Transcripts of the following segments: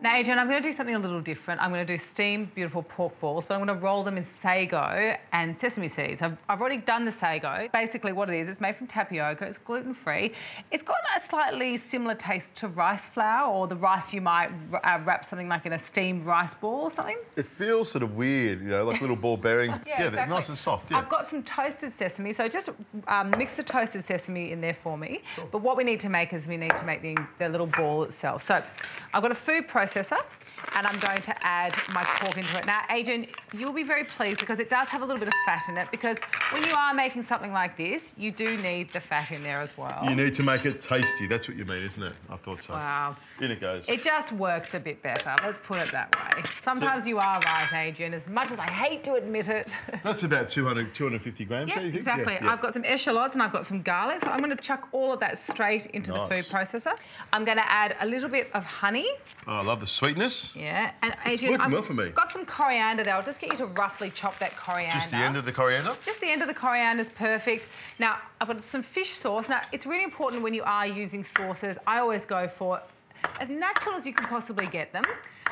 Now, Adrian, I'm going to do something a little different. I'm going to do steamed, beautiful pork balls, but I'm going to roll them in sago and sesame seeds. I've already done the sago. Basically what it is, it's made from tapioca, it's gluten-free. It's got a slightly similar taste to rice flour, or the rice you might wrap something like in a steamed rice ball or something. It feels sort of weird, you know, like little ball bearings. Yeah, exactly. They're nice and soft, yeah. I've got some toasted sesame, so just mix the toasted sesame in there for me. Sure. But what we need to make is we need to make the little ball itself. So I've got a food processor and I'm going to add my pork into it. Now, Adrian, you'll be very pleased because it does have a little bit of fat in it, because when you are making something like this, you do need the fat in there as well. You need to make it tasty. That's what you mean, isn't it? I thought so. Wow. In it goes. It just works a bit better. Let's put it that way. Sometimes you are right, Adrian, as much as I hate to admit it. That's about 250 grams, yeah, so you think? Exactly. Yeah, yeah. I've got some echalotts and I've got some garlic, so I'm going to chuck all of that straight into the food processor. I'm going to add a little bit of honey. Oh, I love the sweetness. Yeah, and Adrian, working well for me. Got some coriander there. I'll just get you to roughly chop that coriander. Just the end of the coriander? Just the end of the coriander is perfect. Now, I've got some fish sauce. Now, it's really important when you are using sauces, I always go for as natural as you can possibly get them.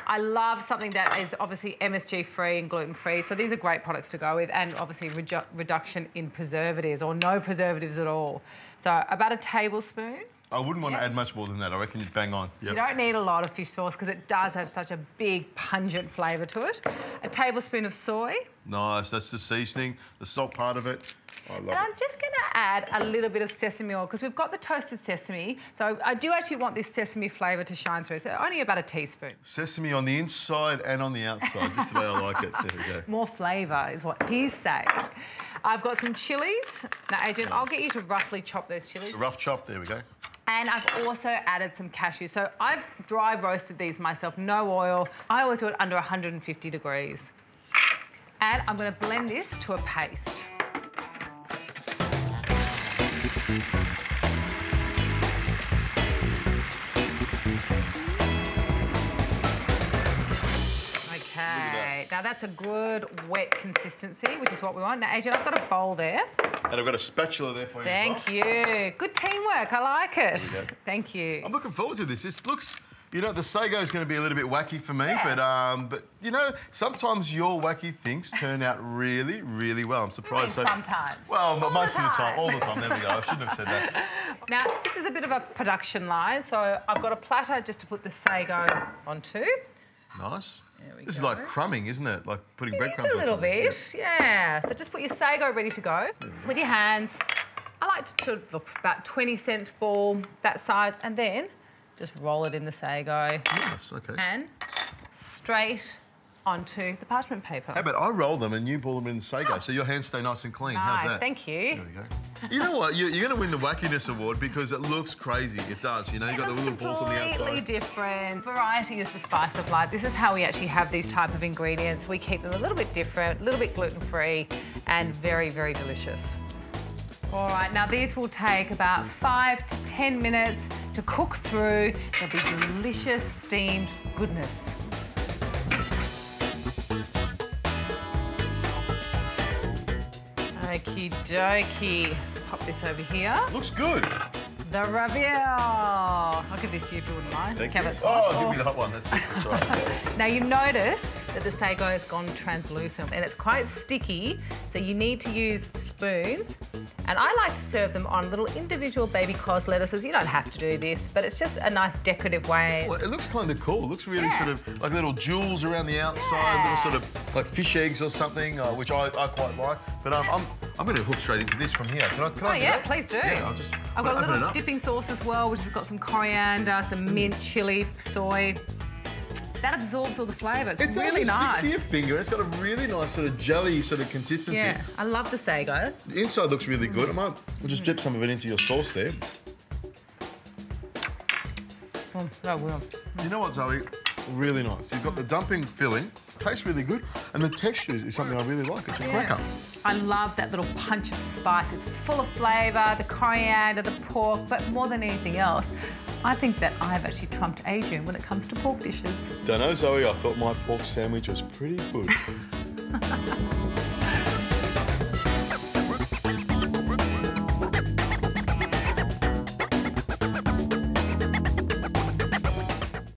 I love something that is obviously MSG-free and gluten-free, so these are great products to go with, and obviously reduction in preservatives, or no preservatives at all. So about a tablespoon. I wouldn't want to add much more than that. I reckon you'd bang on. Yep. You don't need a lot of fish sauce because it does have such a big, pungent flavour to it. A tablespoon of soy. Nice, that's the seasoning, the salt part of it. I love it. I'm just going to add a little bit of sesame oil because we've got the toasted sesame. So I do actually want this sesame flavour to shine through. So only about a teaspoon. Sesame on the inside and on the outside, just the way I like it. There we go. More flavour is what he's saying. I've got some chillies. Now, Adrian, I'll get you to roughly chop those chillies. A rough chop, there we go. And I've also added some cashews. So I've dry roasted these myself, no oil. I always do it under 150 degrees. And I'm going to blend this to a paste. Okay, now that's a good wet consistency, which is what we want. Now, Adrian, I've got a bowl there. And I've got a spatula there for you. Thank you. Good teamwork. I like it. Thank you. I'm looking forward to this. This looks, you know, the sago is going to be a little bit wacky for me, but you know, sometimes your wacky things turn out really, really well. I'm surprised. Sometimes. Well, most of the time. All the time. There we go. I shouldn't have said that. Now, this is a bit of a production line, so I've got a platter just to put the sago onto. Nice. This is like crumbing, isn't it? Like putting breadcrumbs on something. A little something. bit, yeah. So just put your sago ready to go with your hands. I like to look about 20-cent ball, that size, and then just roll it in the sago. Nice, okay. And straight onto the parchment paper. How about I roll them and you ball them in the sago so your hands stay nice and clean? Nice, how's that? Thank you. There we go. You know what? You're going to win the wackiness award because it looks crazy. It does. You know, you've got the little balls on the outside. Completely different. Variety is the spice of life. This is how we actually have these type of ingredients. We keep them a little bit different, a little bit gluten-free, and very, very delicious. All right, now these will take about 5 to 10 minutes to cook through. They'll be delicious steamed goodness. Okie dokie. Let's pop this over here. Looks good. The ravioli. I'll give this to you if you wouldn't mind. Thank you. It's hot. hot. Give me the hot one. That's it. That's right. Now, you notice that the sago has gone translucent and it's quite sticky, so you need to use spoons. And I like to serve them on little individual baby cos lettuces. You don't have to do this, but it's just a nice decorative way. Well, it looks kind of cool. It looks really sort of like little jewels around the outside, little sort of like fish eggs or something, which I quite like. But I'm going to hook straight into this from here. Can I do that? Please do. Yeah, I've got a little dipping sauce as well, which has got some coriander, some mint, chilli, soy. That absorbs all the flavour. It's really nice. It sticks to your finger. It's got a really nice sort of jelly sort of consistency. Yeah, I love the sago. The inside looks really good. I'll just dip some of it into your sauce there. Oh, I will. You know what, Zoe? Really nice. You've got the dumpling filling. Tastes really good, and the texture is something I really like. It's a cracker. I love that little punch of spice. It's full of flavour, the coriander, the pork, but more than anything else, I think that I've actually trumped Adrian when it comes to pork dishes. Don't know, Zoe. I thought my pork sandwich was pretty good.